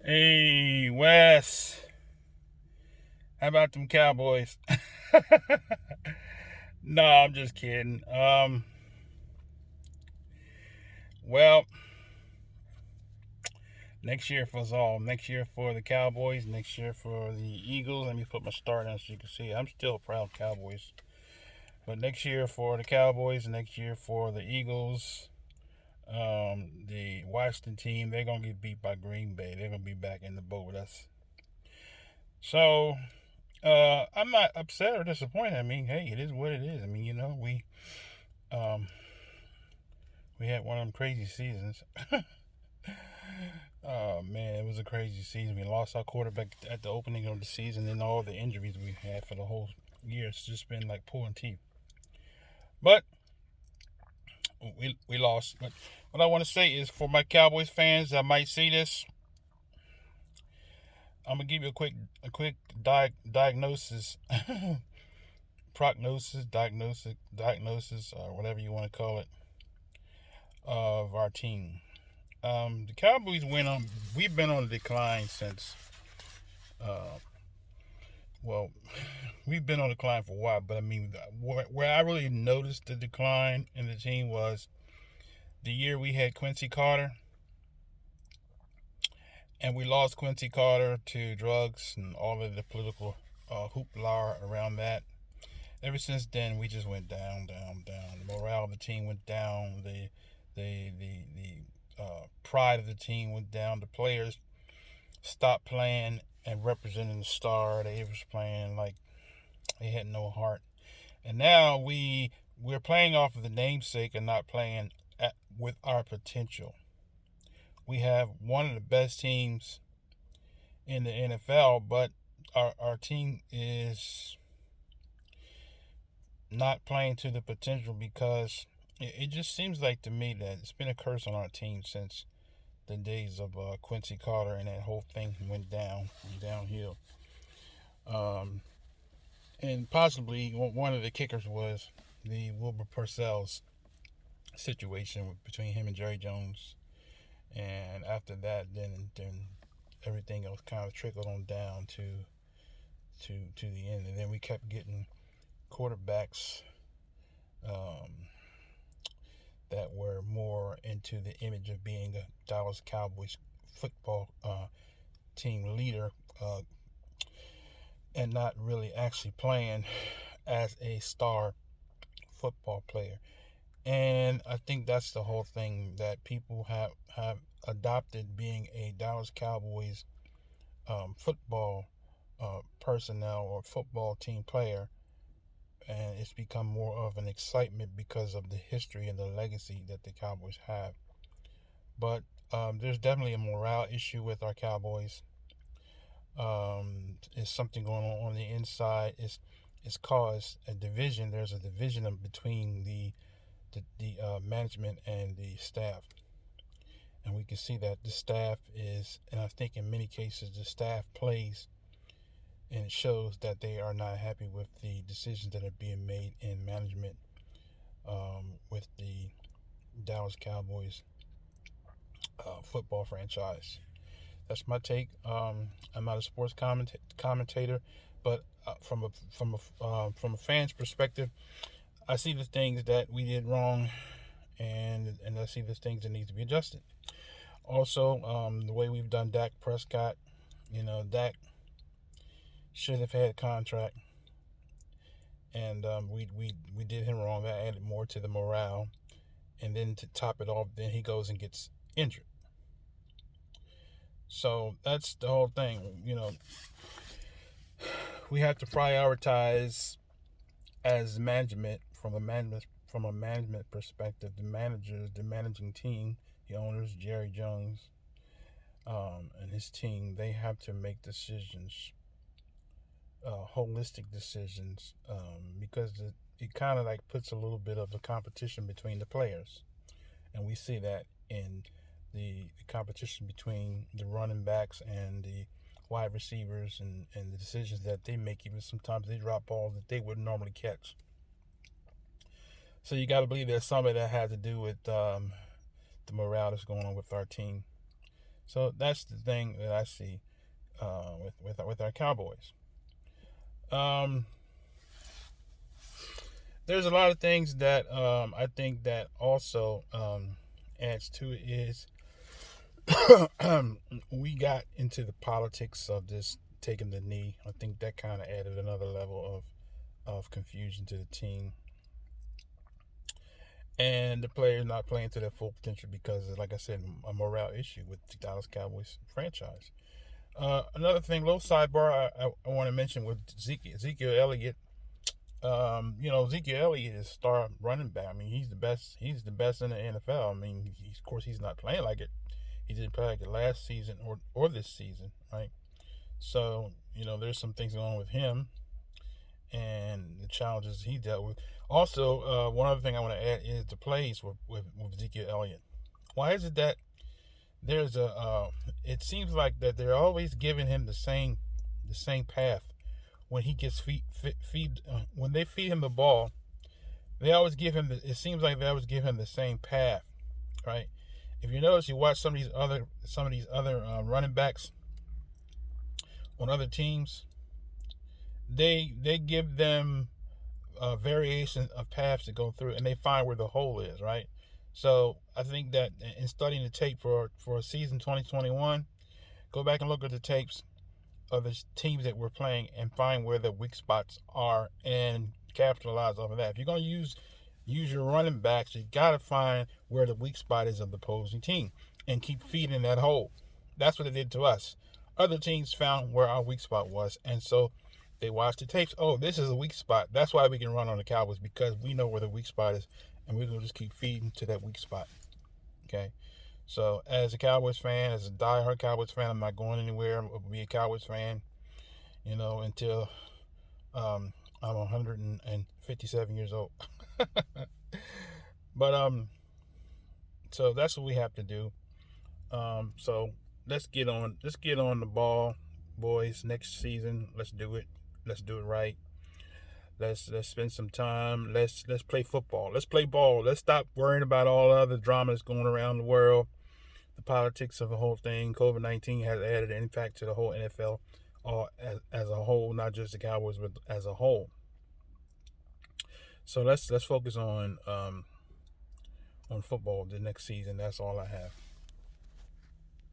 Hey, Wes. How about them Cowboys? No, I'm just kidding. Well, next year for us all. Next year for the Cowboys. Next year for the Eagles. Let me put my star down so you can see. I'm still a proud Cowboys. But next year for the Cowboys. Next year for the Eagles. The Washington team. They're gonna get beat by Green Bay. They're gonna be back in the boat with us. So I'm not upset or disappointed. I mean, hey, it is what it is. I mean, um, we had one of them crazy seasons. Oh man, it was a crazy season. We lost our quarterback at the opening of the season, and all the injuries we had for the whole year. It's just been like pulling teeth. But we lost. But what I want to say is, for my Cowboys fans that might see this, I'm gonna give you a quick diagnosis, prognosis, diagnosis, or whatever you want to call it, of our team. The Cowboys went on. We've been on a decline since. Uh, well, we've been on a decline for a while, but I mean, where I really noticed the decline in the team was the year we had Quincy Carter, and we lost Quincy Carter to drugs and all of the political hoopla around that. Ever since then, we just went down, down, down. The morale of the team went down. The pride of the team went down. The players stopped playing and representing the star. They was playing like they had no heart. And now we're playing off of the namesake and not playing with our potential. We have one of the best teams in the NFL, but our team is not playing to the potential because it just seems like to me that it's been a curse on our team since the days of Quincy Carter, and that whole thing went downhill. Um, and possibly one of the kickers was the Wilbur Parcells situation between him and Jerry Jones. And after that, then everything else kind of trickled on down to the end. And then we kept getting quarterbacks um, that were more into the image of being a Dallas Cowboys football team leader, and not really actually playing as a star football player. And I think that's the whole thing, that people have adopted being a Dallas Cowboys football personnel or football team player, and it's become more of an excitement because of the history and the legacy that the Cowboys have. But there's definitely a morale issue with our Cowboys. It's something going on the inside. It's caused a division. There's a division between the management and the staff, and we can see that the staff is, and I think in many cases the staff plays, and it shows that they are not happy with the decisions that are being made in management, with the Dallas Cowboys football franchise. That's my take. I'm not a sports commentator, but from a fan's perspective, I see the things that we did wrong, and I see the things that need to be adjusted. Also, the way we've done Dak Prescott, Dak should have had a contract, and we did him wrong. That added more to the morale, and then to top it off, then he goes and gets injured. So that's the whole thing. We have to prioritize as management, from a management perspective, the managers, the managing team, the owners, Jerry Jones, and his team. They have to make decisions, holistic decisions, because it kind of like puts a little bit of a competition between the players, and we see that in the competition between the running backs and the wide receivers, and the decisions that they make. Even sometimes they drop balls that they wouldn't normally catch. So you got to believe there's some of that has to do with the morale that's going on with our team. So that's the thing that I see with our Cowboys. Um, there's a lot of things that I think that also adds to it is we got into the politics of this taking the knee. I think that kind of added another level of confusion to the team. And the players not playing to their full potential because, like I said, a morale issue with the Dallas Cowboys franchise. Another thing, little sidebar, I want to mention with Ezekiel Elliott. Ezekiel Elliott is star running back. I mean, he's the best. He's the best in the NFL. I mean, of course, he's not playing like it. He didn't play like it last season or this season, right? So there's some things going on with him and the challenges he dealt with. Also, one other thing I want to add is the plays with Ezekiel Elliott. Why is it that there's it seems like that they're always giving him the same path when he gets when they feed him the ball, they always give him it seems like they always give him the same path, right? If you notice, you watch some of these other running backs on other teams, they give them variation of paths to go through, and they find where the hole is, right? So I think that in studying the tape for season 2021, go back and look at the tapes of the teams that we're playing and find where the weak spots are and capitalize off of that. If you're going to use your running backs, you got to find where the weak spot is of the opposing team and keep feeding that hole. That's what it did to us. Other teams found where our weak spot was, and so they watched the tapes. Oh, this is a weak spot. That's why we can run on the Cowboys, because we know where the weak spot is, and we're going to just keep feeding to that weak spot. Okay? So, as a Cowboys fan, as a diehard Cowboys fan, I'm not going anywhere. I'll be a Cowboys fan, until I'm 157 years old. But so that's what we have to do. So let's get on the ball, boys. Next season, let's do it. Let's do it right. Let's spend some time. Let's play football. Let's play ball. Let's stop worrying about all the other dramas going around the world. The politics of the whole thing. COVID-19 has added an impact to the whole NFL, as a whole, not just the Cowboys, but as a whole. So let's focus on football the next season. That's all I have.